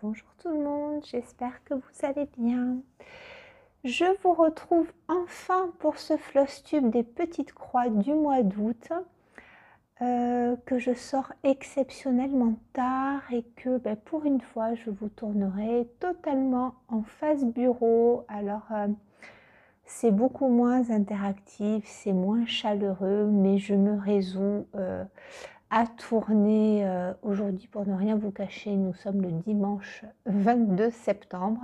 Bonjour tout le monde, j'espère que vous allez bien. Je vous retrouve enfin pour ce Flosstube des petites croix du mois d'août que je sors exceptionnellement tard et que pour une fois je vous tournerai totalement en face bureau. Alors c'est beaucoup moins interactif, c'est moins chaleureux, mais je me résous à tourner aujourd'hui. Pour ne rien vous cacher, nous sommes le dimanche 22 septembre.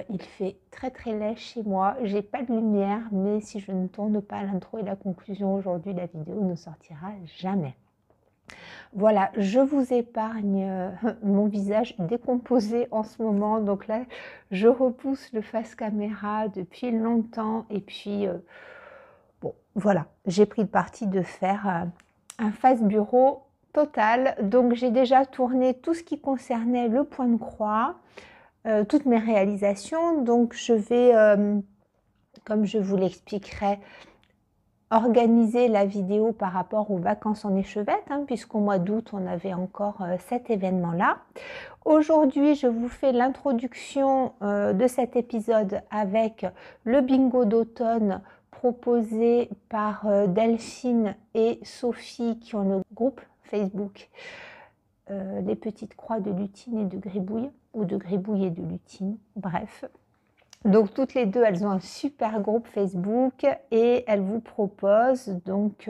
Il fait très très laid chez moi, j'ai pas de lumière, mais si je ne tourne pas l'intro et la conclusion aujourd'hui, la vidéo ne sortira jamais. Voilà, je vous épargne mon visage décomposé en ce moment, donc là je repousse le face caméra depuis longtemps et puis bon voilà, j'ai pris le parti de faire un face bureau total. Donc j'ai déjà tourné tout ce qui concernait le point de croix, toutes mes réalisations. Donc je vais, comme je vous l'expliquerai, organiser la vidéo par rapport aux vacances en échevette, puisqu'au mois d'août on avait encore cet événement là. Aujourd'hui je vous fais l'introduction de cet épisode avec le bingo d'automne proposé par Delphine et Sophie qui ont le groupe Facebook les petites croix de lutine et de gribouille, ou de gribouille et de lutine, bref. Donc toutes les deux, elles ont un super groupe Facebook et elles vous proposent donc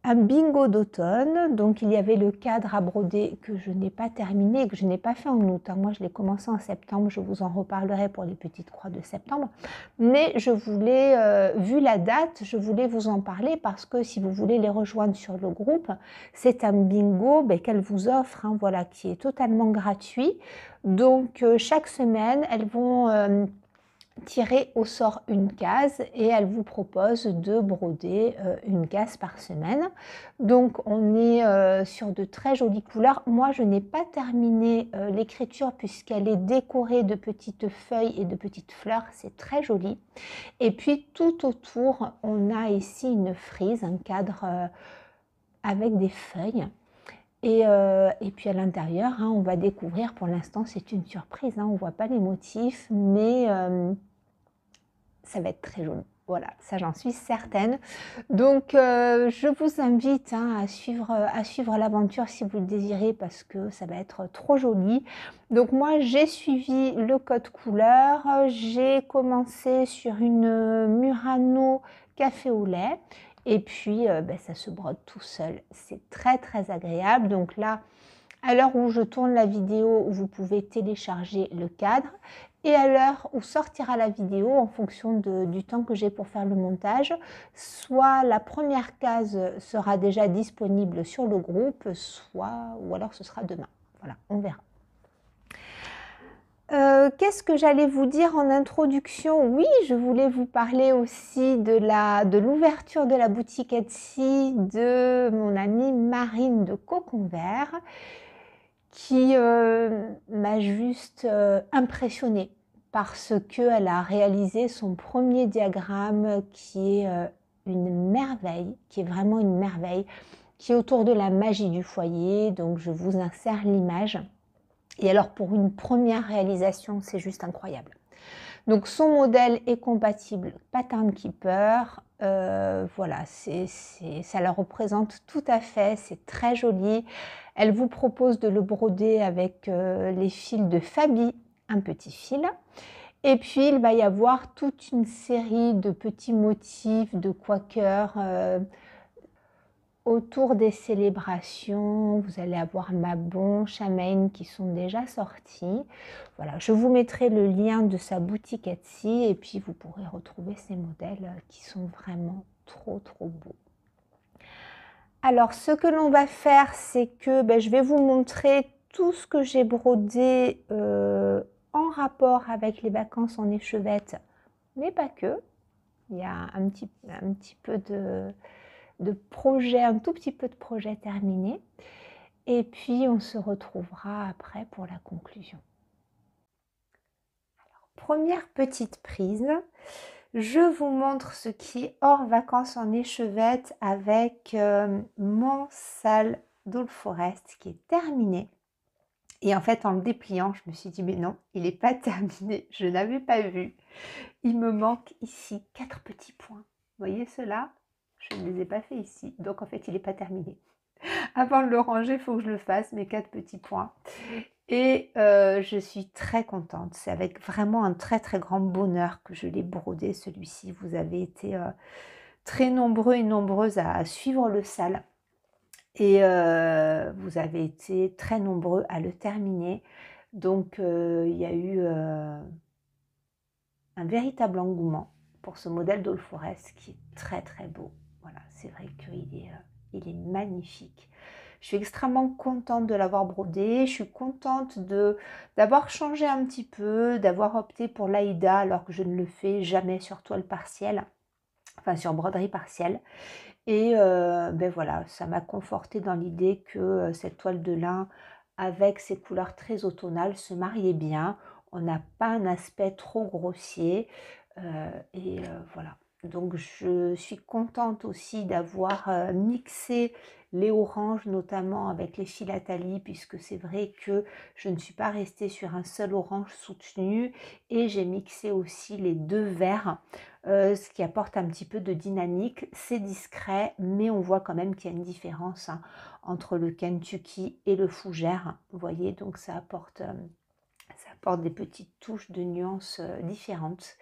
un bingo d'automne. Donc il y avait le cadre à broder que je n'ai pas terminé et que je n'ai pas fait en août. Moi je l'ai commencé en septembre, je vous en reparlerai pour les petites croix de septembre. Mais je voulais, vu la date, je voulais vous en parler parce que si vous voulez les rejoindre sur le groupe, c'est un bingo qu'elles vous offrent, voilà, qui est totalement gratuit. Donc chaque semaine, elles vont tirer au sort une case et elle vous propose de broder une case par semaine. Donc on est sur de très jolies couleurs. Moi je n'ai pas terminé l'écriture puisqu'elle est décorée de petites feuilles et de petites fleurs, c'est très joli. Et puis tout autour on a ici une frise, un cadre avec des feuilles. Et puis à l'intérieur, on va découvrir, pour l'instant c'est une surprise, on ne voit pas les motifs, mais ça va être très joli. Voilà, ça j'en suis certaine. Donc je vous invite à suivre l'aventure si vous le désirez parce que ça va être trop joli. Donc moi j'ai suivi le code couleur, j'ai commencé sur une Murano café au lait et puis ça se brode tout seul. C'est très très agréable. Donc là, à l'heure où je tourne la vidéo, vous pouvez télécharger le cadre. Et à l'heure où sortira la vidéo, en fonction du temps que j'ai pour faire le montage, soit la première case sera déjà disponible sur le groupe, ou alors ce sera demain. Voilà, on verra. Qu'est-ce que j'allais vous dire en introduction? Oui, je voulais vous parler aussi de l'ouverture de la boutique Etsy de mon amie Marine de Cocon Vert, qui m'a juste impressionnée parce qu'elle a réalisé son premier diagramme qui est une merveille, qui est vraiment une merveille, qui est autour de la magie du foyer. Donc je vous insère l'image. Et alors pour une première réalisation, c'est juste incroyable. Donc son modèle est compatible Pattern Keeper. Voilà, ça la représente tout à fait, c'est très joli. Elle vous propose de le broder avec les fils de Fabi, un petit fil. Et puis il va y avoir toute une série de petits motifs de quaker autour des célébrations. Vous allez avoir Mabon, Chamaine qui sont déjà sortis. Voilà, je vous mettrai le lien de sa boutique Etsy et puis vous pourrez retrouver ces modèles qui sont vraiment trop beaux. Alors ce que l'on va faire, c'est que je vais vous montrer tout ce que j'ai brodé en rapport avec les vacances en échevette, mais pas que. Il y a un petit peu de projet, un tout petit peu de projet terminé. Et puis on se retrouvera après pour la conclusion. Alors, première petite prise, je vous montre ce qui est hors vacances en échevette avec mon salle d'Old Forest qui est terminé. Et en fait, en le dépliant, je me suis dit: «Mais non, il n'est pas terminé, je n'avais pas vu. Il me manque ici 4 petits points. Vous voyez ceux-là? Je ne les ai pas faits ici, donc en fait, il n'est pas terminé. Avant de le ranger, il faut que je le fasse, mes 4 petits points. Et je suis très contente. C'est avec vraiment un très, très grand bonheur que je l'ai brodé celui-ci. Vous avez été, très nombreux et nombreuses à suivre le sale et vous avez été très nombreux à le terminer. Donc il y a eu, un véritable engouement pour ce modèle d'All Forest qui est très, très beau. Voilà, c'est vrai il est magnifique. Je suis extrêmement contente de l'avoir brodé. Je suis contente d'avoir changé un petit peu, d'avoir opté pour l'Aïda alors que je ne le fais jamais sur toile partielle, enfin sur broderie partielle. Et ben voilà, ça m'a confortée dans l'idée que cette toile de lin avec ses couleurs très automnales se mariait bien. On n'a pas un aspect trop grossier et voilà. Donc je suis contente aussi d'avoir mixé les oranges notamment avec les filatalies puisque c'est vrai que je ne suis pas restée sur un seul orange soutenu et j'ai mixé aussi les 2 verts, ce qui apporte un petit peu de dynamique. C'est discret mais on voit quand même qu'il y a une différence hein, entre le Kentucky et le fougère. Vous voyez, donc ça apporte des petites touches de nuances différentes.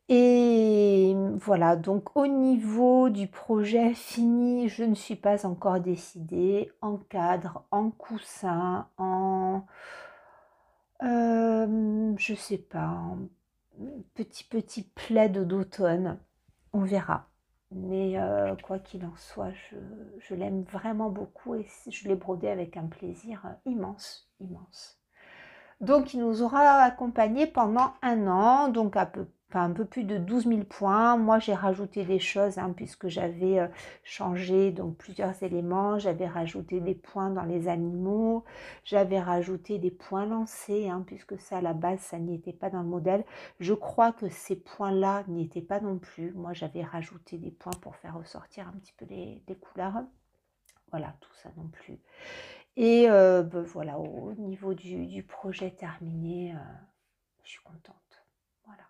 Et voilà, donc au niveau du projet fini, je ne suis pas encore décidée. En cadre, en coussin, en... je sais pas, en petit plaid d'automne. On verra. Mais quoi qu'il en soit, je l'aime vraiment beaucoup et je l'ai brodé avec un plaisir immense, immense. Donc, il nous aura accompagnés pendant 1 an, donc un peu plus de 12 000 points. Moi, j'ai rajouté des choses hein, puisque j'avais changé donc, plusieurs éléments. J'avais rajouté des points dans les animaux. J'avais rajouté des points lancés hein, puisque ça, à la base, ça n'y était pas dans le modèle. Je crois que ces points-là n'y étaient pas non plus. Moi, j'avais rajouté des points pour faire ressortir un petit peu les couleurs. Voilà, tout ça non plus. Et ben voilà, au niveau du projet terminé, je suis contente. Voilà.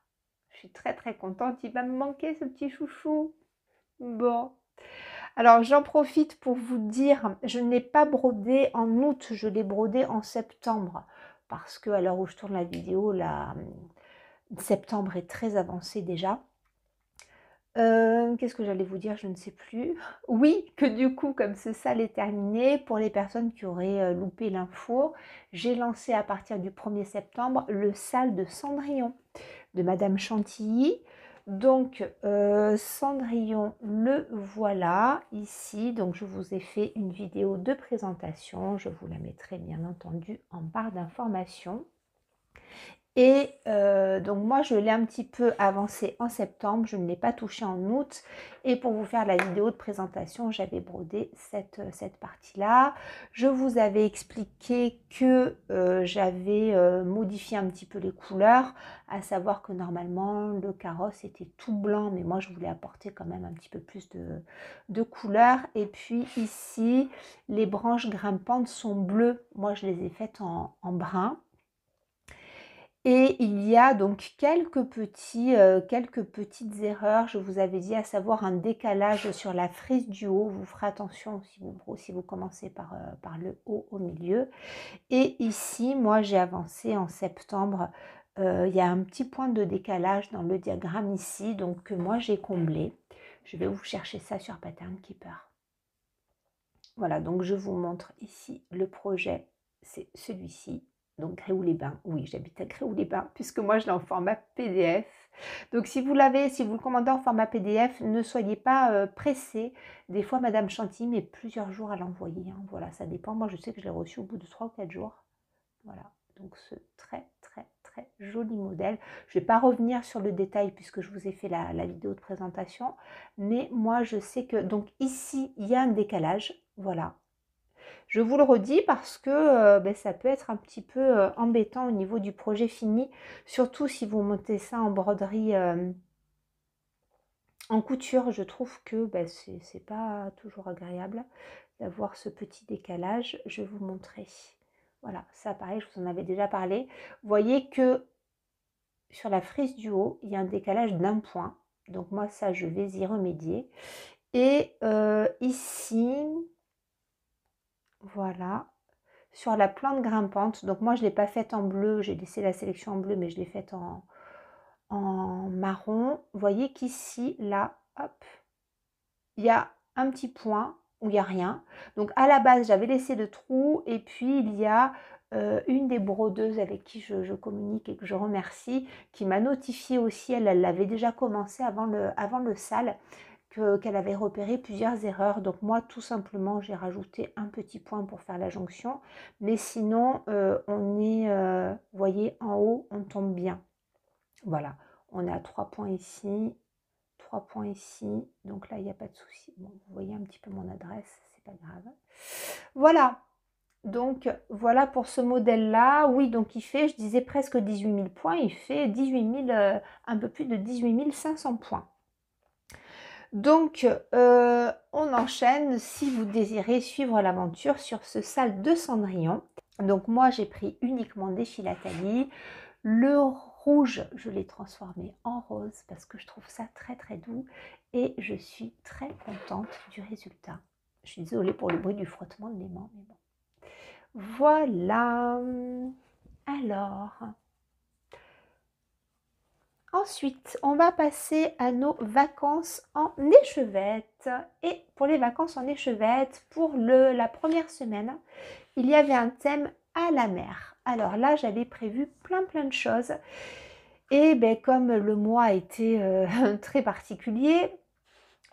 Je suis très très contente. Il va me manquer ce petit chouchou. Bon. Alors j'en profite pour vous dire, je ne l'ai pas brodé en août, je l'ai brodé en septembre. Parce que à l'heure où je tourne la vidéo, septembre est très avancé déjà. Qu'est-ce que j'allais vous dire? Je ne sais plus. Oui, que du coup, comme ce sale est terminé, pour les personnes qui auraient loupé l'info, j'ai lancé à partir du 1er septembre le sale de Cendrillon de Madame Chantilly. Donc, Cendrillon, le voilà ici. Donc, je vous ai fait une vidéo de présentation. Je vous la mettrai bien entendu en barre d'informations. Et donc moi je l'ai un petit peu avancé en septembre, je ne l'ai pas touché en août. Et pour vous faire la vidéo de présentation, j'avais brodé cette partie-là. Je vous avais expliqué que j'avais modifié un petit peu les couleurs, à savoir que normalement le carrosse était tout blanc, mais moi je voulais apporter quand même un petit peu plus de couleurs. Et puis ici, les branches grimpantes sont bleues, moi je les ai faites en brun. Et il y a donc quelques petites erreurs, je vous avais dit, à savoir un décalage sur la frise du haut. Vous ferez attention si vous commencez par le haut au milieu. Et ici, moi j'ai avancé en septembre, il y a un petit point de décalage dans le diagramme ici, donc que moi j'ai comblé. Je vais vous chercher ça sur Pattern Keeper. Voilà, donc je vous montre ici le projet, c'est celui-ci. Donc Gréoux-les-Bains, oui, j'habite à Gréoux-les-Bains, puisque moi je l'ai en format PDF. Donc si vous le commandez en format PDF, ne soyez pas pressés. Des fois, Madame Chantilly met plusieurs jours à l'envoyer. Hein. Voilà, ça dépend. Moi, je sais que je l'ai reçu au bout de 3 ou 4 jours. Voilà, donc ce très très très joli modèle. Je ne vais pas revenir sur le détail puisque je vous ai fait la vidéo de présentation. Mais moi, je sais que, donc ici, il y a un décalage. Voilà. Je vous le redis parce que ça peut être un petit peu embêtant au niveau du projet fini, surtout si vous montez ça en broderie en couture. Je trouve que c'est pas toujours agréable d'avoir ce petit décalage. Je vais vous montrer. Voilà, ça pareil, je vous en avais déjà parlé. Vous voyez que sur la frise du haut, il y a un décalage d'un point. Donc moi, ça, je vais y remédier. Et ici, voilà, sur la plante grimpante, donc moi, je ne l'ai pas faite en bleu, j'ai laissé la sélection en bleu, mais je l'ai faite en marron. Vous voyez qu'ici, là, hop, il y a un petit point où il n'y a rien. Donc à la base, j'avais laissé le trou et puis il y a une des brodeuses avec qui je communique et que je remercie, qui m'a notifié aussi, elle l'avait déjà commencé avant le sale, qu'elle avait repéré plusieurs erreurs. Donc moi, tout simplement, j'ai rajouté un petit point pour faire la jonction. Mais sinon, on est, vous voyez, en haut, on tombe bien. Voilà, on est à 3 points ici, 3 points ici, donc là il n'y a pas de souci. Bon, vous voyez un petit peu mon adresse, c'est pas grave. Voilà, donc voilà pour ce modèle là. Oui, donc il fait, je disais presque 18 000 points, il fait 18 000, un peu plus de 18 500 points. Donc on enchaîne si vous désirez suivre l'aventure sur ce sale de Cendrillon. Donc moi j'ai pris uniquement des philatalies. Le rouge, je l'ai transformé en rose parce que je trouve ça très très doux et je suis très contente du résultat. Je suis désolée pour le bruit du frottement de l'aimant, mais bon. Voilà. Alors, ensuite, on va passer à nos vacances en échevette. Et pour les vacances en échevette, pour la première semaine, il y avait un thème à la mer. Alors là, j'avais prévu plein de choses. Et ben, comme le mois a été très particulier,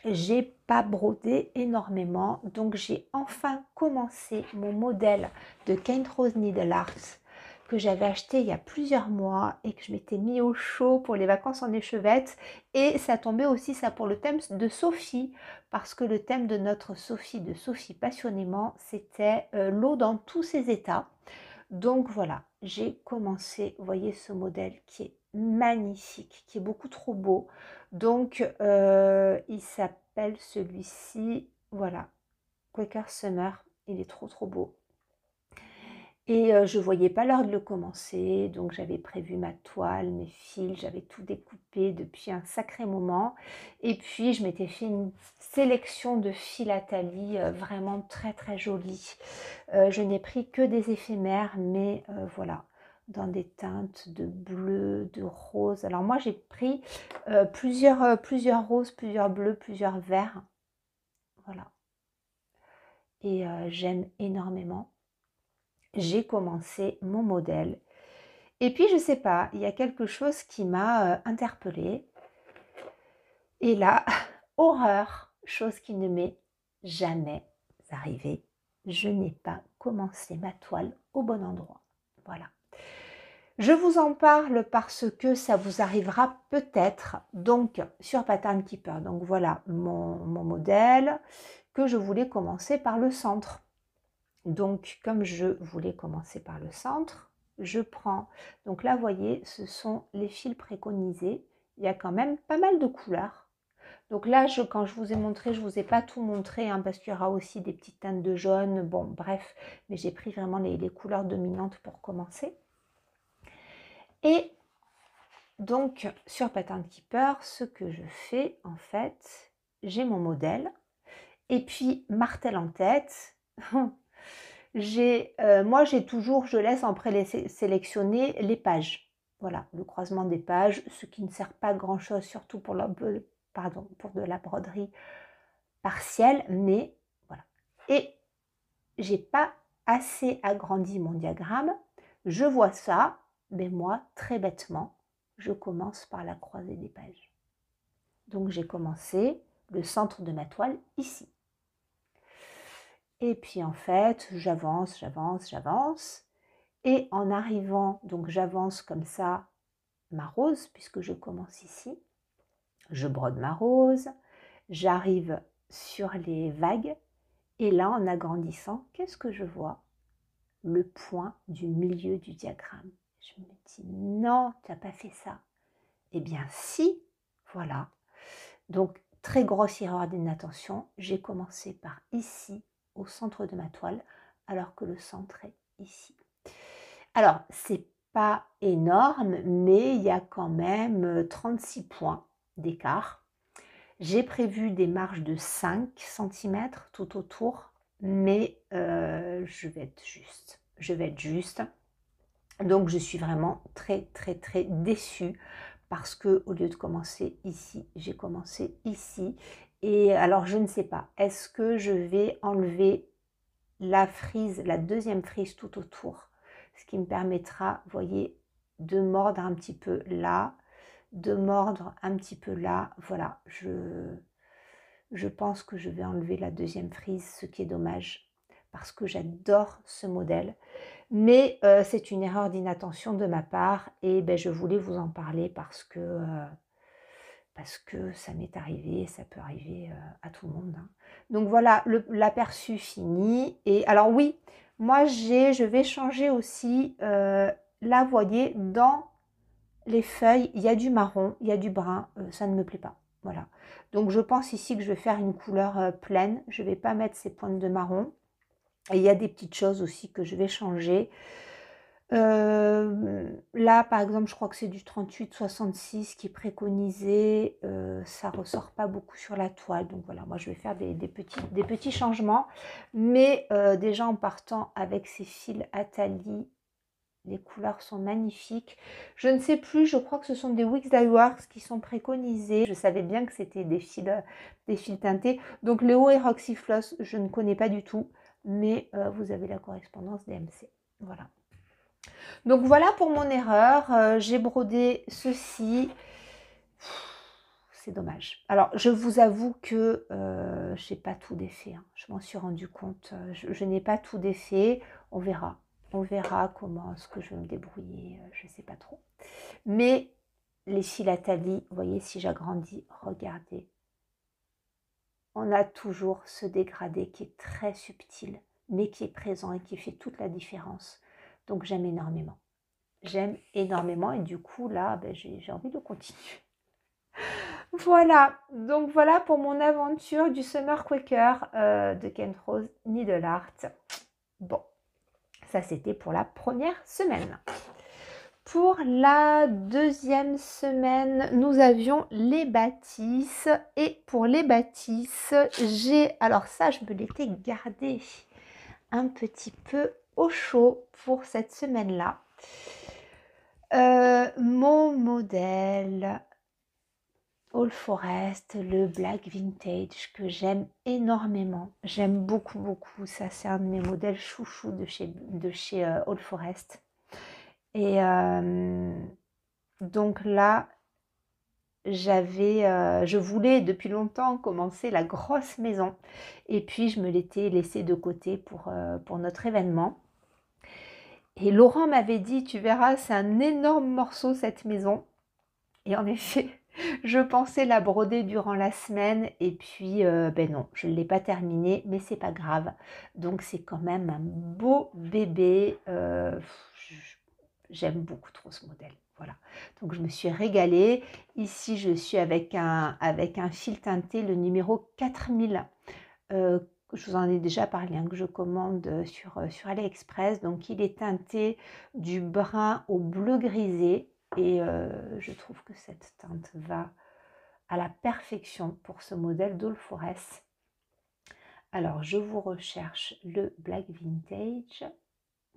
j'ai pas brodé énormément. Donc j'ai enfin commencé mon modèle de Kind Rose Needle Art que j'avais acheté il y a plusieurs mois et que je m'étais mis au chaud pour les vacances en échevette. Et ça tombait aussi ça pour le thème de Sophie, parce que le thème de notre Sophie, de Sophie passionnément, c'était l'eau dans tous ses états. Donc voilà, j'ai commencé, vous voyez ce modèle qui est magnifique, qui est beaucoup trop beau. Donc il s'appelle celui-ci, voilà, Quaker Summer, il est trop beau. Et je ne voyais pas l'heure de le commencer, donc j'avais prévu ma toile, mes fils, j'avais tout découpé depuis un sacré moment. Et puis je m'étais fait une sélection de philatalies vraiment très jolies. Je n'ai pris que des éphémères, mais voilà, dans des teintes de bleu, de rose. Alors moi j'ai pris plusieurs roses, plusieurs bleus, plusieurs verts. Voilà. Et j'aime énormément. J'ai commencé mon modèle. Et puis, je sais pas, il y a quelque chose qui m'a interpellée. Et là, horreur, chose qui ne m'est jamais arrivée. Je n'ai pas commencé ma toile au bon endroit. Voilà. Je vous en parle parce que ça vous arrivera peut-être. Donc, sur Pattern Keeper. Donc, voilà mon modèle que je voulais commencer par le centre. Donc, comme je voulais commencer par le centre, je prends, donc là, vous voyez, ce sont les fils préconisés. Il y a quand même pas mal de couleurs. Donc là, quand je vous ai montré, je ne vous ai pas tout montré, hein, parce qu'il y aura aussi des petites teintes de jaune. Bon, bref, mais j'ai pris vraiment les couleurs dominantes pour commencer. Et donc, sur Pattern Keeper, ce que je fais, en fait, j'ai mon modèle. Et puis, martel en tête, moi, je laisse en présélectionner les pages. Voilà, le croisement des pages, ce qui ne sert pas à grand chose, surtout pour de la broderie partielle, mais voilà. Et j'ai pas assez agrandi mon diagramme. Je vois ça, mais moi, très bêtement, je commence par la croisée des pages. Donc, j'ai commencé le centre de ma toile ici. Et puis en fait, j'avance. Et en arrivant, donc j'avance comme ça ma rose, puisque je commence ici. Je brode ma rose, j'arrive sur les vagues. Et là, en agrandissant, qu'est-ce que je vois? Le point du milieu du diagramme. Je me dis, non, tu n'as pas fait ça. Eh bien, si, voilà. Donc, très grosse erreur d'inattention. J'ai commencé par ici, au centre de ma toile, alors que le centre est ici. Alors, c'est pas énorme, mais il y a quand même 36 points d'écart. J'ai prévu des marges de 5 cm tout autour, mais je vais être juste. Je vais être juste. Donc, je suis vraiment très, très, très déçue parce que au lieu de commencer ici, j'ai commencé ici. Et alors, je ne sais pas, est-ce que je vais enlever la frise, la deuxième frise tout autour, ce qui me permettra, vous voyez, de mordre un petit peu là, de mordre un petit peu là. Voilà, je pense que je vais enlever la deuxième frise, ce qui est dommage, parce que j'adore ce modèle. Mais c'est une erreur d'inattention de ma part et ben, je voulais vous en parler parce que ça m'est arrivé, ça peut arriver à tout le monde. Hein. Donc voilà, l'aperçu fini. Et alors oui, moi je vais changer aussi, là vous voyez, dans les feuilles, il y a du marron, il y a du brun, ça ne me plaît pas. Voilà. Donc je pense ici que je vais faire une couleur pleine, je ne vais pas mettre ces pointes de marron. Et il y a des petites choses aussi que je vais changer. Là, par exemple, je crois que c'est du 38-66 qui est préconisé. Ça ressort pas beaucoup sur la toile. Donc voilà, moi je vais faire des petits changements. Mais déjà en partant avec ces fils Atali, les couleurs sont magnifiques. Je ne sais plus, je crois que ce sont des Wix Dye Works qui sont préconisés. Je savais bien que c'était des fils teintés. Donc le haut et Roxy Floss, je ne connais pas du tout. Mais vous avez la correspondance DMC. Voilà. Donc voilà pour mon erreur, j'ai brodé ceci, c'est dommage. Alors je vous avoue que je n'ai pas tout défait, hein. Je m'en suis rendu compte, je n'ai pas tout défait, on verra comment est-ce que je vais me débrouiller, je ne sais pas trop. Mais les fils Atali, vous voyez si j'agrandis, regardez, on a toujours ce dégradé qui est très subtil, mais qui est présent et qui fait toute la différence. Donc j'aime énormément. J'aime énormément et du coup là ben, j'ai envie de continuer. Voilà, donc voilà pour mon aventure du Summer Quaker de Kent Rose Needle Art. Bon, ça c'était pour la première semaine. Pour la deuxième semaine, nous avions les bâtisses et pour les bâtisses, j'ai, alors ça je me l'étais gardé un petit peu au chaud pour cette semaine-là. Mon modèle All Forest, le Black Vintage que j'aime énormément. J'aime beaucoup, beaucoup. Ça, c'est un de mes modèles chouchous de chez All Forest. Et donc là, je voulais depuis longtemps commencer la grosse maison. Et puis, je me l'étais laissé de côté pour notre événement. Et Laurent m'avait dit, tu verras, c'est un énorme morceau cette maison. Et en effet, je pensais la broder durant la semaine et puis ben non, je ne l'ai pas terminée, mais c'est pas grave. Donc c'est quand même un beau bébé. J'aime beaucoup trop ce modèle. Voilà. Donc je me suis régalée. Ici, je suis avec un fil teinté, le numéro 4000. Je vous en ai déjà parlé, hein, que je commande sur AliExpress. Donc il est teinté du brun au bleu grisé. Et je trouve que cette teinte va à la perfection pour ce modèle d'All Forest. Alors, je vous recherche le Black Vintage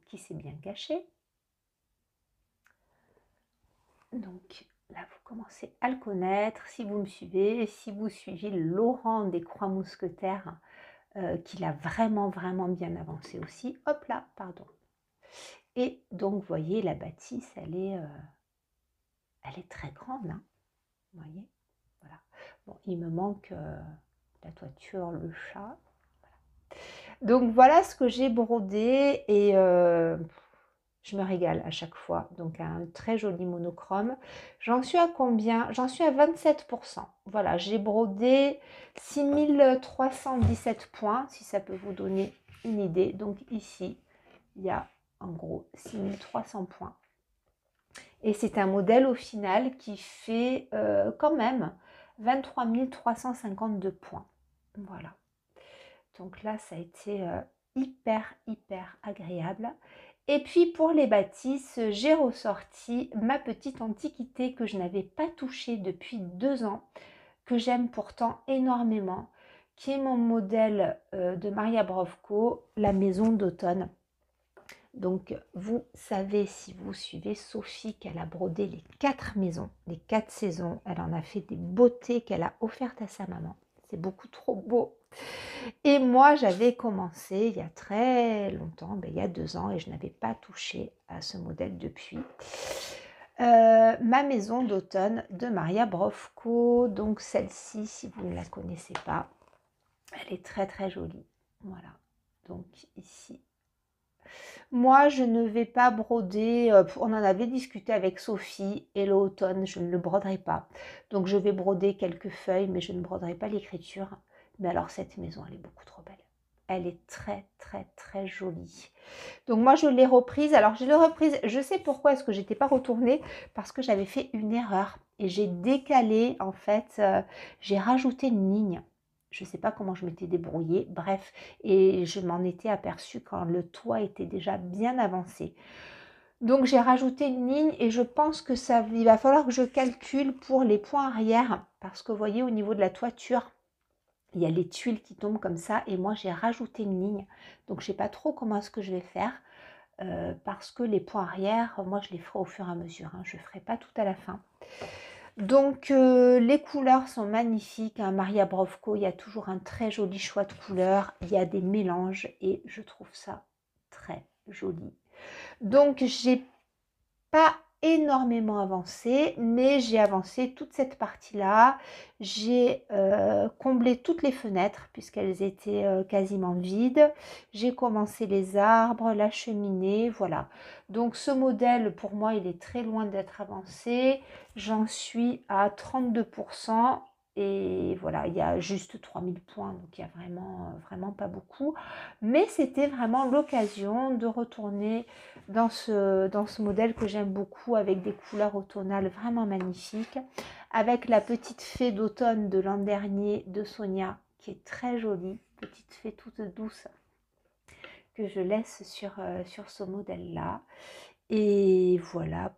qui s'est bien caché. Donc, là, vous commencez à le connaître. Si vous me suivez, si vous suivez Laurent des Croix Mousquetaires, qui l'a vraiment, vraiment bien avancé aussi. Hop là, pardon. Et donc, vous voyez, la bâtisse, elle est très grande. Hein, vous voyez. Voilà. Bon, il me manque la toiture, le chat. Voilà. Donc voilà ce que j'ai brodé et je me régale à chaque fois. Donc un très joli monochrome. J'en suis à combien? J'en suis à 27%. Voilà, j'ai brodé 6317 points, si ça peut vous donner une idée. Donc ici, il y a en gros 6300 points. Et c'est un modèle au final qui fait quand même 23 352 points. Voilà. Donc là, ça a été hyper agréable. Et puis pour les bâtisses, j'ai ressorti ma petite antiquité que je n'avais pas touchée depuis 2 ans, que j'aime pourtant énormément, qui est mon modèle de Maria Brovko, la maison d'automne. Donc vous savez, si vous suivez Sophie, qu'elle a brodé les 4 maisons, les 4 saisons. Elle en a fait des beautés qu'elle a offertes à sa maman. C'est beaucoup trop beau. Et moi, j'avais commencé il y a très longtemps, il y a 2 ans, et je n'avais pas touché à ce modèle depuis. Ma maison d'automne de Maria Brovko. Donc celle-ci, si vous ne la connaissez pas, elle est très très jolie. Voilà. Donc ici. Moi, je ne vais pas broder, on en avait discuté avec Sophie, et l'automne, je ne le broderai pas. Donc je vais broder quelques feuilles, mais je ne broderai pas l'écriture. Mais alors cette maison, elle est beaucoup trop belle. Elle est très très très jolie. Donc moi, je l'ai reprise. Alors je l'ai reprise, je sais pourquoi est-ce que j'étais pas retournée, parce que j'avais fait une erreur. Et j'ai décalé, en fait, j'ai rajouté une ligne. Je ne sais pas comment je m'étais débrouillée, bref, et je m'en étais aperçue quand le toit était déjà bien avancé. Donc j'ai rajouté une ligne et je pense que il va falloir que je calcule pour les points arrière, parce que vous voyez, au niveau de la toiture, il y a les tuiles qui tombent comme ça, et moi j'ai rajouté une ligne. Donc je ne sais pas trop comment est-ce que je vais faire, parce que les points arrière, moi je les ferai au fur et à mesure, hein, je ne ferai pas tout à la fin. Donc les couleurs sont magnifiques, hein. Maria Brovko, il y a toujours un très joli choix de couleurs, il y a des mélanges et je trouve ça très joli. Donc j'ai pas énormément avancé, mais j'ai avancé toute cette partie-là. J'ai comblé toutes les fenêtres puisqu'elles étaient quasiment vides. J'ai commencé les arbres, la cheminée, voilà. Donc ce modèle, pour moi, il est très loin d'être avancé. J'en suis à 32%. Et voilà, il y a juste 3000 points, donc il y a vraiment pas beaucoup. Mais c'était vraiment l'occasion de retourner dans ce modèle que j'aime beaucoup, avec des couleurs automnales vraiment magnifiques, avec la petite fée d'automne de l'an dernier de Sonia, qui est très jolie, petite fée toute douce, que je laisse sur ce modèle-là. Et voilà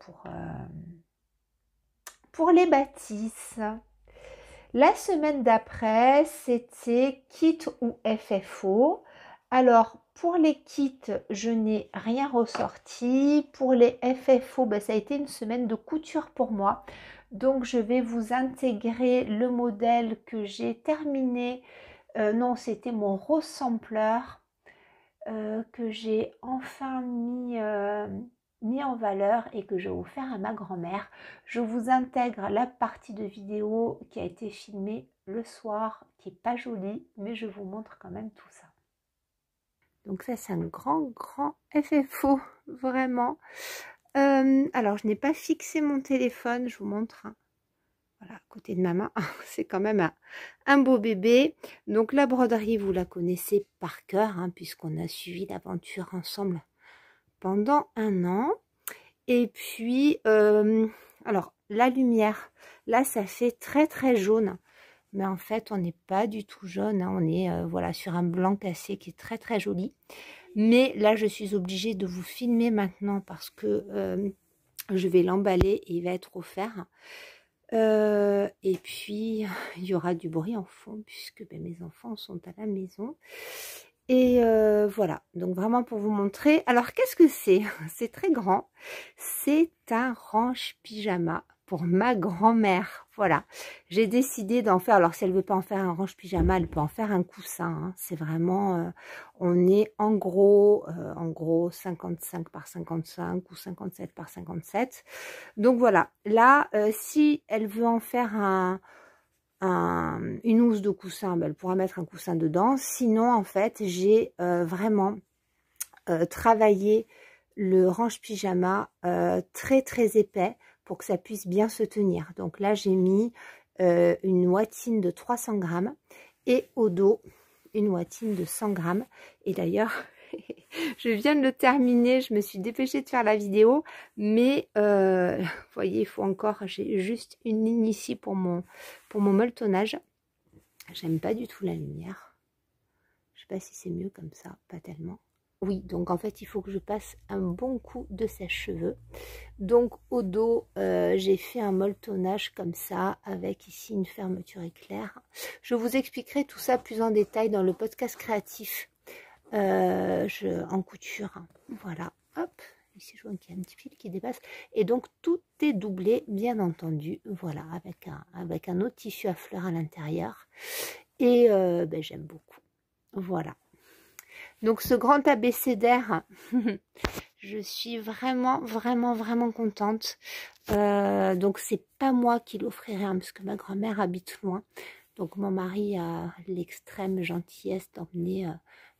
pour les bâtisses. La semaine d'après, c'était kit ou FFO. Alors, pour les kits, je n'ai rien ressorti. Pour les FFO, ça a été une semaine de couture pour moi. Donc, je vais vous intégrer le modèle que j'ai terminé. Non, c'était mon rose sampler que j'ai enfin mis en valeur et que j'ai offert à ma grand-mère. Je vous intègre la partie de vidéo qui a été filmée le soir, qui n'est pas jolie, mais je vous montre quand même tout ça. Donc ça, c'est un grand FFO, vraiment. Alors, je n'ai pas fixé mon téléphone, je vous montre. Hein. Voilà, à côté de ma main, c'est quand même un beau bébé. Donc la broderie, vous la connaissez par cœur, hein, puisqu'on a suivi l'aventure ensemble pendant 1 an. Et puis, alors la lumière, là ça fait très jaune. Mais en fait, on n'est pas du tout jaune, hein. On est voilà, sur un blanc cassé qui est très joli. Mais là, je suis obligée de vous filmer maintenant parce que je vais l'emballer et il va être offert. Et puis, il y aura du bruit en fond puisque mes enfants sont à la maison. Et voilà, donc vraiment pour vous montrer. Alors, qu'est-ce que c'est? C'est très grand. C'est un range pyjama pour ma grand-mère. Voilà, j'ai décidé d'en faire. Alors, si elle veut pas en faire un range pyjama, elle peut en faire un coussin. Hein. C'est vraiment, on est en gros 55 par 55 ou 57 par 57. Donc voilà, là, si elle veut en faire une housse de coussin, elle pourra mettre un coussin dedans. Sinon, en fait, j'ai vraiment travaillé le range pyjama très épais pour que ça puisse bien se tenir. Donc là, j'ai mis une ouatine de 300 grammes et au dos, une ouatine de 100 grammes. Et d'ailleurs, je viens de le terminer, je me suis dépêchée de faire la vidéo, mais vous voyez, il faut encore, j'ai juste une ligne ici pour mon molletonnage. J'aime pas du tout la lumière. Je sais pas si c'est mieux comme ça, pas tellement. Oui, donc en fait, il faut que je passe un bon coup de sèche-cheveux. Donc au dos, j'ai fait un molletonnage comme ça, avec ici une fermeture éclair. Je vous expliquerai tout ça plus en détail dans le podcast créatif en couture. Voilà, hop, ici je vois qu'il y a un petit fil qui dépasse. Et donc tout est doublé, bien entendu, voilà, avec un autre tissu à fleurs à l'intérieur. Et ben, j'aime beaucoup, voilà. Donc ce grand abécédaire, je suis vraiment, vraiment, vraiment contente. Donc c'est pas moi qui l'offrirai, hein, parce que ma grand-mère habite loin. Donc mon mari a l'extrême gentillesse d'emmener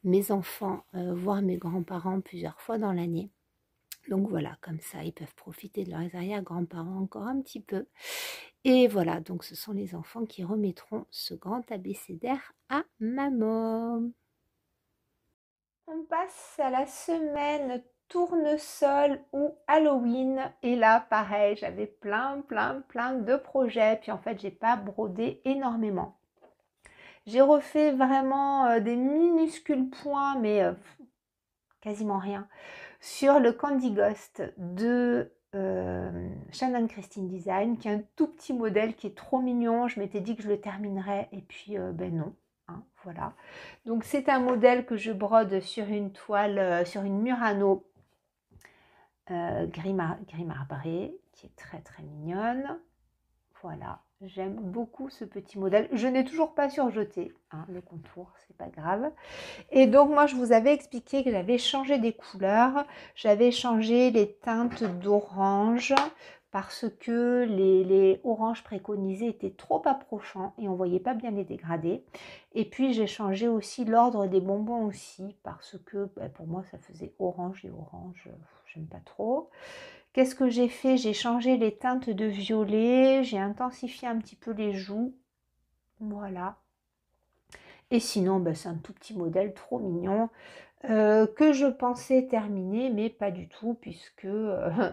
mes enfants voir mes grands-parents plusieurs fois dans l'année. Donc voilà, comme ça, ils peuvent profiter de leurs arrière-grands-parents encore un petit peu. Et voilà, donc ce sont les enfants qui remettront ce grand abécédaire à maman. On passe à la semaine tournesol ou Halloween. Et là, pareil, j'avais plein de projets. Puis en fait, j'ai pas brodé énormément. J'ai refait vraiment des minuscules points, mais quasiment rien, sur le Candy Ghost de Shannon Christine Design, qui est un tout petit modèle qui est trop mignon. Je m'étais dit que je le terminerais, et puis ben non. Hein, voilà. Donc c'est un modèle que je brode sur une toile, sur une Murano gris marbré, qui est très mignonne. Voilà, j'aime beaucoup ce petit modèle. Je n'ai toujours pas surjeté hein, le contour, c'est pas grave. Et donc moi je vous avais expliqué que j'avais changé des couleurs, j'avais changé les teintes d'orange parce que les oranges préconisés étaient trop approchants et on voyait pas bien les dégradés. Et puis j'ai changé aussi l'ordre des bonbons aussi parce que bah, pour moi ça faisait orange et orange, j'aime pas trop. Qu'est-ce que j'ai fait? J'ai changé les teintes de violet, j'ai intensifié un petit peu les joues, voilà. Et sinon, ben, c'est un tout petit modèle trop mignon que je pensais terminer, mais pas du tout, puisque, je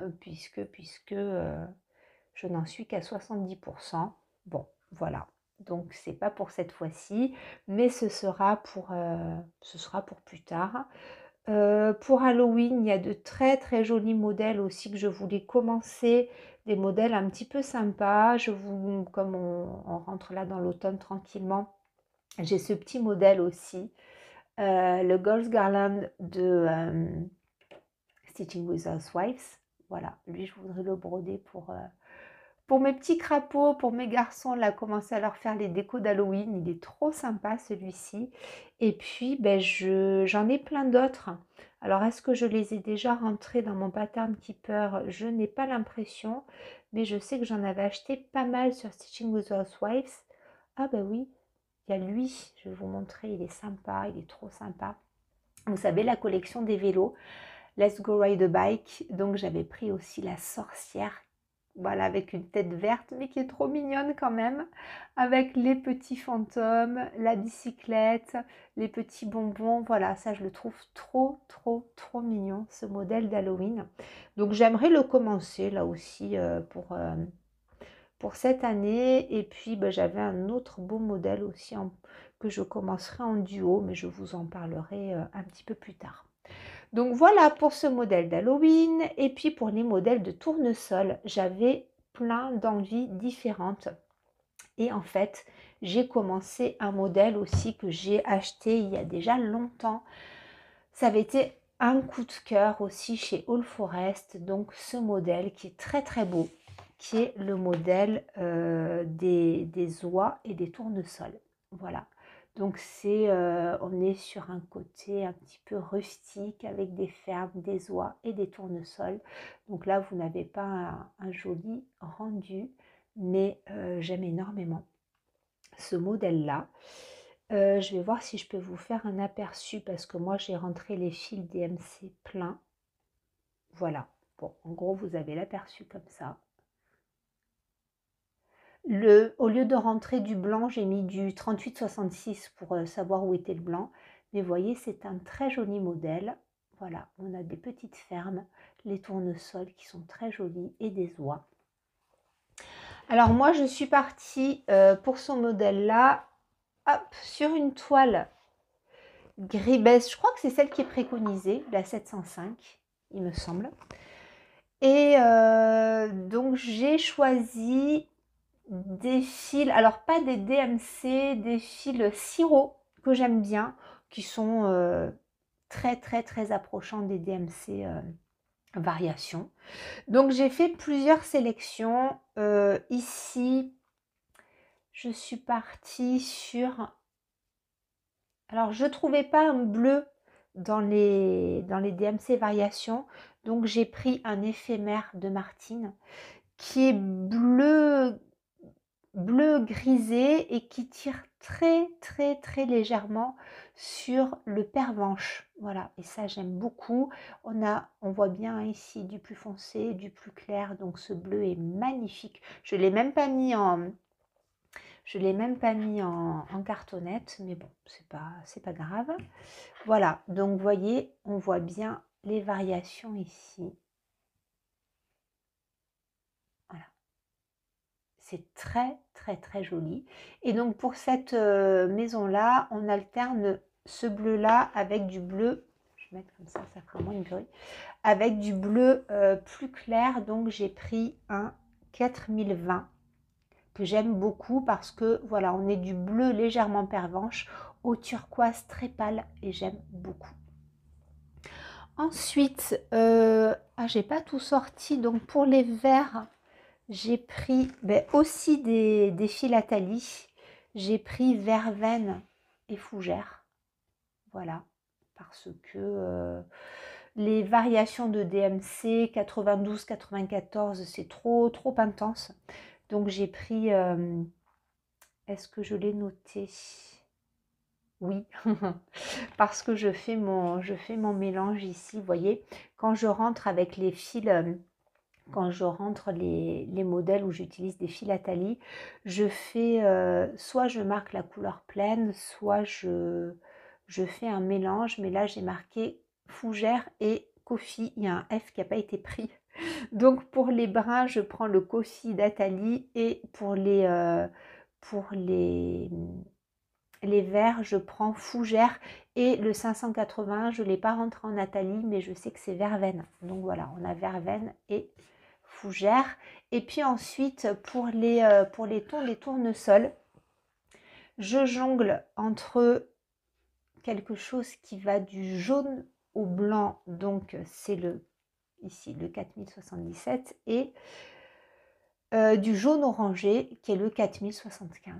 n'en suis qu'à 70%. Bon, voilà. Donc, c'est pas pour cette fois-ci, mais ce sera pour plus tard. Pour Halloween, il y a de très jolis modèles aussi que je voulais commencer, des modèles un petit peu sympas. Comme on rentre là dans l'automne tranquillement, j'ai ce petit modèle aussi, le Girls Garland de Stitching with Housewives. Voilà, lui je voudrais le broder pour mes petits crapauds, pour mes garçons, là, commencer à leur faire les décos d'Halloween. Il est trop sympa celui-ci. Et puis, ben, j'en ai plein d'autres. Alors, est-ce que je les ai déjà rentrés dans mon pattern keeper? Je n'ai pas l'impression, mais je sais que j'en avais acheté pas mal sur Stitching with Housewives. Ah ben oui, il y a lui, je vais vous montrer, il est sympa, il est trop sympa. Vous savez, la collection des vélos, Let's Go Ride a Bike. Donc, j'avais pris aussi la sorcière, voilà, avec une tête verte, mais qui est trop mignonne quand même, avec les petits fantômes, la bicyclette, les petits bonbons. Voilà, ça, je le trouve trop mignon, ce modèle d'Halloween. Donc, j'aimerais le commencer, là aussi, pour cette année. Et puis ben, j'avais un autre beau modèle aussi que je commencerai en duo, mais je vous en parlerai un petit peu plus tard. Donc voilà pour ce modèle d'Halloween. Et puis pour les modèles de tournesol, j'avais plein d'envies différentes. Et en fait, j'ai commencé un modèle aussi que j'ai acheté il y a déjà longtemps. Ça avait été un coup de cœur aussi chez All Forest. Donc ce modèle qui est très beau, qui est le modèle des oies et des tournesols. Voilà. Donc on est sur un côté un petit peu rustique avec des fermes, des oies et des tournesols. Donc là, vous n'avez pas un joli rendu, mais j'aime énormément ce modèle-là. Je vais voir si je peux vous faire un aperçu parce que moi, j'ai rentré les fils DMC pleins. Voilà. Bon, en gros, vous avez l'aperçu comme ça. Au lieu de rentrer du blanc, j'ai mis du 38-66 pour savoir où était le blanc. Mais vous voyez, c'est un très joli modèle. Voilà, on a des petites fermes, les tournesols qui sont très jolis et des oies. Alors moi, je suis partie pour ce modèle-là, hop, sur une toile gris beige. Je crois que c'est celle qui est préconisée, la 705, il me semble. Et donc j'ai choisi des fils, alors pas des DMC, des fils sirop que j'aime bien, qui sont très très très approchants des DMC variations. Donc j'ai fait plusieurs sélections. Ici, je suis partie sur... Alors je trouvais pas un bleu dans les DMC variations, donc j'ai pris un éphémère de Martine qui est bleu grisé et qui tire très très très légèrement sur le pervenche. Voilà, et ça j'aime beaucoup. On voit bien ici du plus foncé, du plus clair, donc ce bleu est magnifique. Je l'ai même pas mis en cartonnette, mais bon, c'est pas grave. Voilà, donc vous voyez, on voit bien les variations ici. C'est très très très joli. Et donc pour cette maison-là, on alterne ce bleu-là avec du bleu, je vais mettre comme ça fera moins de bruit, avec du bleu plus clair. Donc j'ai pris un 4020 que j'aime beaucoup parce que voilà, on est du bleu légèrement pervenche au turquoise très pâle et j'aime beaucoup. Ensuite, j'ai pas tout sorti, donc pour les verts, j'ai pris aussi des philatalies. J'ai pris verveine et fougère. Voilà, parce que les variations de DMC 92-94, c'est trop intense. Donc j'ai pris... est-ce que je l'ai noté? Oui, parce que je fais mon mélange ici. Vous voyez, quand je rentre avec les fils... quand je rentre les modèles où j'utilise des philatalies, je fais soit je marque la couleur pleine, soit je fais un mélange, mais là j'ai marqué fougère et coffee, il y a un F qui n'a pas été pris. Donc pour les bruns, je prends le coffee d'Atali et pour les verts, je prends fougère et le 580, je ne l'ai pas rentré en Atali, mais je sais que c'est verveine. Donc voilà, on a verveine et fougère. Et puis ensuite, pour les tons des tournesols, je jongle entre quelque chose qui va du jaune au blanc, donc c'est ici le 4077, et du jaune orangé qui est le 4075.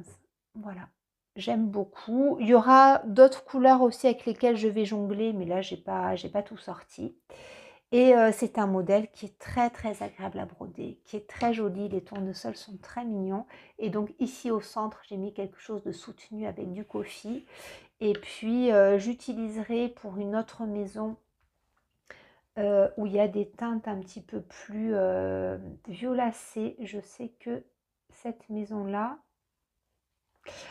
Voilà, j'aime beaucoup. Il y aura d'autres couleurs aussi avec lesquelles je vais jongler, mais là j'ai pas tout sorti. Et c'est un modèle qui est très très agréable à broder, qui est très joli, les tournesols sont très mignons. Et donc ici au centre, j'ai mis quelque chose de soutenu avec du coffee. Et puis j'utiliserai pour une autre maison où il y a des teintes un petit peu plus violacées. Je sais que cette maison-là...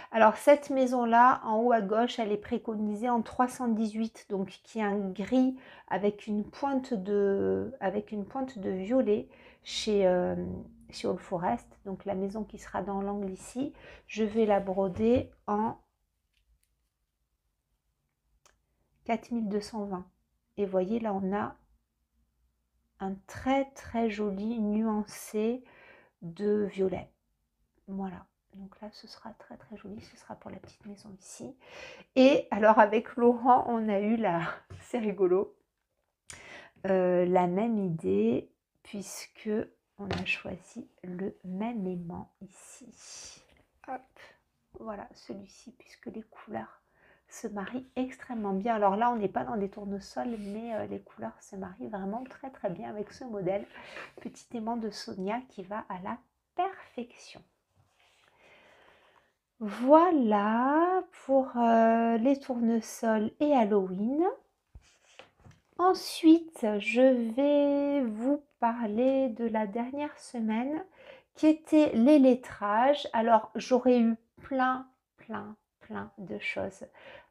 Alors cette maison-là, en haut à gauche, elle est préconisée en 318, donc qui est un gris avec une pointe de violet chez All Forest. Donc la maison qui sera dans l'angle ici, je vais la broder en 4220. Et voyez, là on a un très très joli nuancé de violet. Voilà. Donc là, ce sera très très joli, ce sera pour la petite maison ici. Et alors avec Laurent, on a eu c'est rigolo, la même idée, puisque on a choisi le même aimant ici. Hop, voilà celui-ci, puisque les couleurs se marient extrêmement bien. Alors là, on n'est pas dans des tournesols, mais les couleurs se marient vraiment très très bien avec ce modèle. Petit aimant de Sonia qui va à la perfection. Voilà pour les tournesols et Halloween. Ensuite, je vais vous parler de la dernière semaine qui était les lettrages. Alors, j'aurais eu plein de choses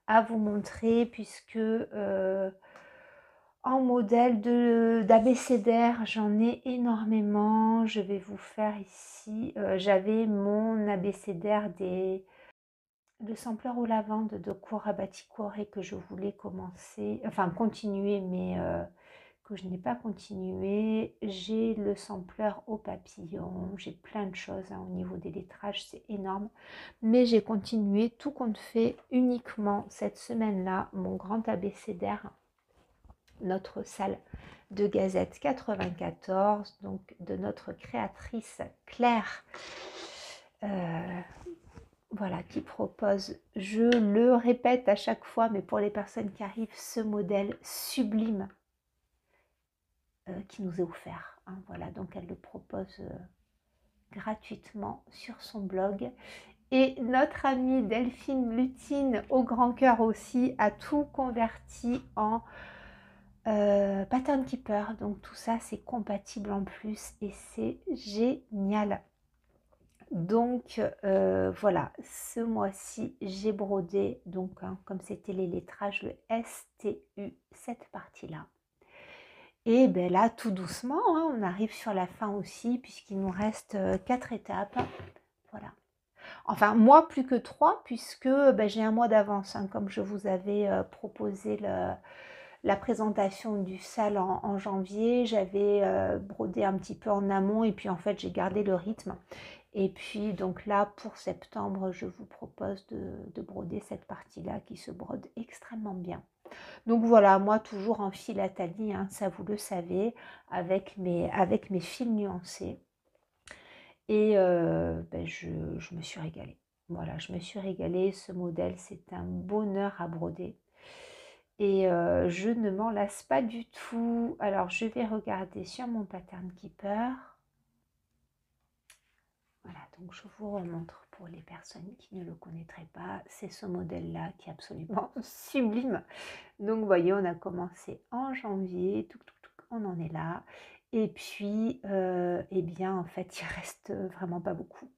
à vous montrer puisque en modèle d'abécédaire, j'en ai énormément. Je vais vous faire ici, j'avais mon abécédaire le sampleur au lavande de Cora Baticore que je voulais commencer, enfin continuer, mais que je n'ai pas continué. J'ai le sampleur au papillon, j'ai plein de choses hein, au niveau des lettrages, c'est énorme. Mais j'ai continué tout compte fait uniquement cette semaine-là, mon grand abécédaire, notre salle de Gazette 94, donc de notre créatrice Claire. Voilà, qui propose, je le répète à chaque fois, mais pour les personnes qui arrivent, ce modèle sublime qui nous est offert. Hein, voilà, donc elle le propose gratuitement sur son blog. Et notre amie Delphine Lutine, au grand cœur aussi, a tout converti en Pattern Keeper. Donc tout ça, c'est compatible en plus et c'est génial. Donc voilà, ce mois-ci, j'ai brodé, donc hein, comme c'était les lettrages, le STU, cette partie-là. Et ben là, tout doucement, hein, on arrive sur la fin aussi, puisqu'il nous reste 4 étapes. Voilà. Enfin, moi, plus que 3, puisque ben, j'ai un mois d'avance, hein, comme je vous avais proposé la présentation du SAL en janvier. J'avais brodé un petit peu en amont, et puis en fait, j'ai gardé le rythme. Et puis donc là pour septembre je vous propose de broder cette partie là qui se brode extrêmement bien. Donc voilà, moi toujours en philatanie, hein, ça vous le savez, avec mes fils nuancés. Et ben je me suis régalée. Voilà, je me suis régalée, ce modèle c'est un bonheur à broder. Et je ne m'en lasse pas du tout. Alors je vais regarder sur mon Pattern Keeper. Voilà, donc je vous remontre pour les personnes qui ne le connaîtraient pas, c'est ce modèle-là qui est absolument sublime. Donc vous voyez, on a commencé en janvier, on en est là. Et puis, eh bien, en fait, il reste vraiment pas beaucoup.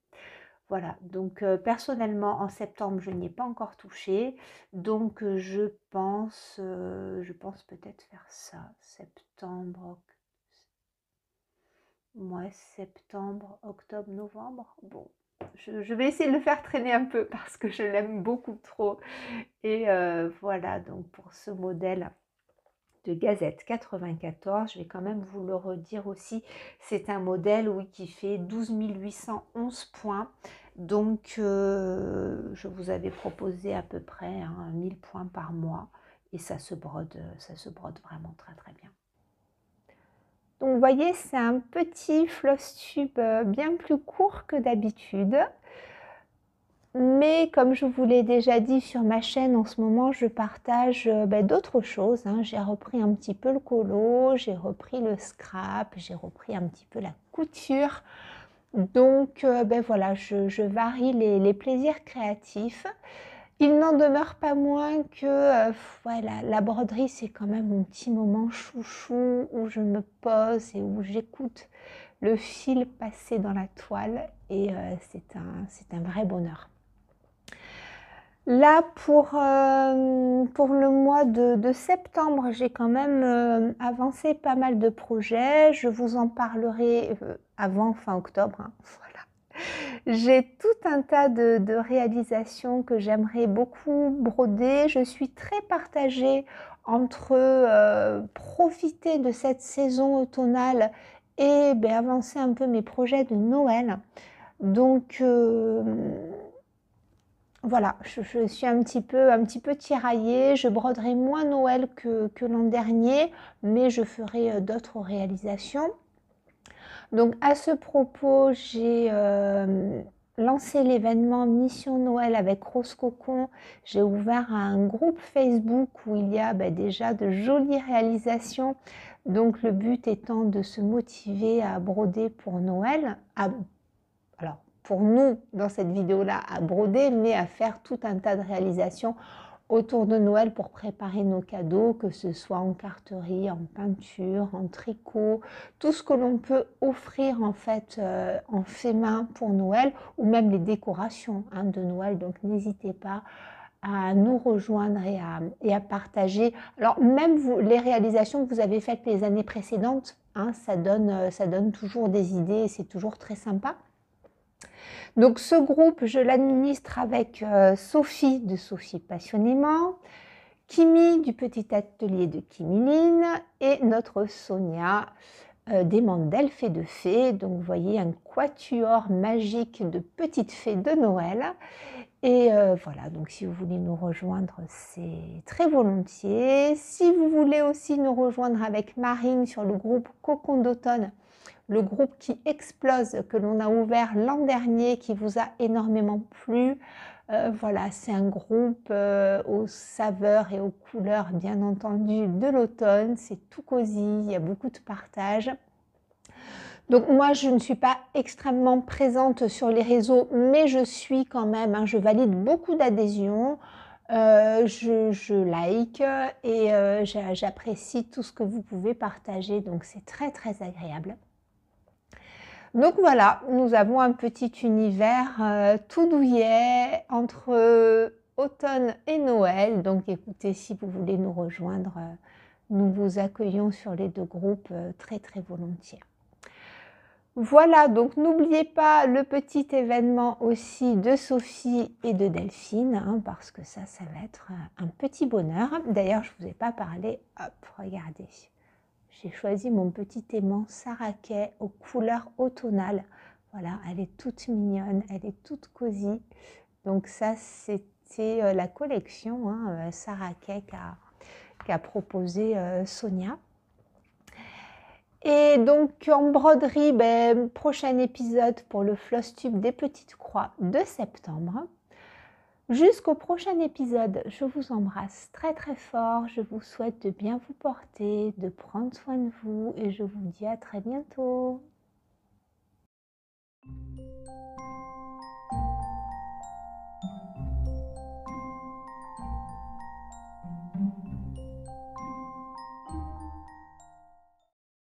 Voilà, donc personnellement, en septembre, je n'y ai pas encore touché. Donc, je pense peut-être faire ça, septembre, mois septembre, octobre, novembre. Bon, je vais essayer de le faire traîner un peu parce que je l'aime beaucoup trop. Et voilà, donc pour ce modèle de Gazette 94, je vais quand même vous le redire aussi, c'est un modèle oui, qui fait 12 811 points. Donc, je vous avais proposé à peu près 1000 points par mois. Et ça se brode vraiment très très bien. Donc vous voyez, c'est un petit floss tube bien plus court que d'habitude. Mais comme je vous l'ai déjà dit sur ma chaîne, en ce moment, je partage d'autres choses. Hein. J'ai repris un petit peu le colo, j'ai repris le scrap, j'ai repris un petit peu la couture. Donc voilà, je varie les plaisirs créatifs. Il n'en demeure pas moins que voilà, la broderie, c'est quand même mon petit moment chouchou où je me pose et où j'écoute le fil passer dans la toile. Et c'est un vrai bonheur. Là, pour le mois de septembre, j'ai quand même avancé pas mal de projets. Je vous en parlerai avant fin octobre. Hein, voilà. J'ai tout un tas de réalisations que j'aimerais beaucoup broder. Je suis très partagée entre profiter de cette saison automnale et avancer un peu mes projets de Noël. Donc voilà, je suis un petit peu tiraillée. Je broderai moins Noël que l'an dernier, mais je ferai d'autres réalisations. Donc à ce propos, j'ai lancé l'événement Mission Noël avec Rose Cocon. J'ai ouvert un groupe Facebook où il y a déjà de jolies réalisations. Donc le but étant de se motiver à broder pour Noël. Alors pour nous, dans cette vidéo-là, à broder, mais à faire tout un tas de réalisations autour de Noël pour préparer nos cadeaux, que ce soit en carterie, en peinture, en tricot, tout ce que l'on peut offrir en fait en fait main pour Noël, ou même les décorations de Noël. Donc n'hésitez pas à nous rejoindre et à partager. Alors même vous, les réalisations que vous avez faites les années précédentes, ça donne toujours des idées et c'est toujours très sympa. Donc ce groupe, je l'administre avec Sophie de Sophie Passionnément, Kimi du Petit Atelier de Kimiline et notre Sonia des mondes d'elfes et de fées. Donc vous voyez un quatuor magique de petites fées de Noël. Et voilà, donc si vous voulez nous rejoindre, c'est très volontiers. Si vous voulez aussi nous rejoindre avec Marine sur le groupe Cocon d'automne, le groupe qui explose, que l'on a ouvert l'an dernier, qui vous a énormément plu. Voilà, c'est un groupe aux saveurs et aux couleurs, bien entendu, de l'automne. C'est tout cosy, il y a beaucoup de partage. Donc moi, je ne suis pas extrêmement présente sur les réseaux, mais je suis quand même, hein, je valide beaucoup d'adhésions. Je like et j'apprécie tout ce que vous pouvez partager, donc c'est très très agréable. Donc voilà, nous avons un petit univers tout douillet entre automne et Noël. Donc écoutez, si vous voulez nous rejoindre, nous vous accueillons sur les deux groupes très très volontiers. Voilà, donc n'oubliez pas le petit événement aussi de Sophie et de Delphine, hein, parce que ça va être un petit bonheur. D'ailleurs, je ne vous ai pas parlé, hop, regardez. J'ai choisi mon petit aimant Saraquet aux couleurs automnales. Voilà, elle est toute mignonne, elle est toute cosy. Donc ça, c'était la collection hein, Saraquet qu'a proposé Sonia. Et donc en broderie, prochain épisode pour le floss tube des petites croix de septembre. Jusqu'au prochain épisode, je vous embrasse très très fort, je vous souhaite de bien vous porter, de prendre soin de vous et je vous dis à très bientôt.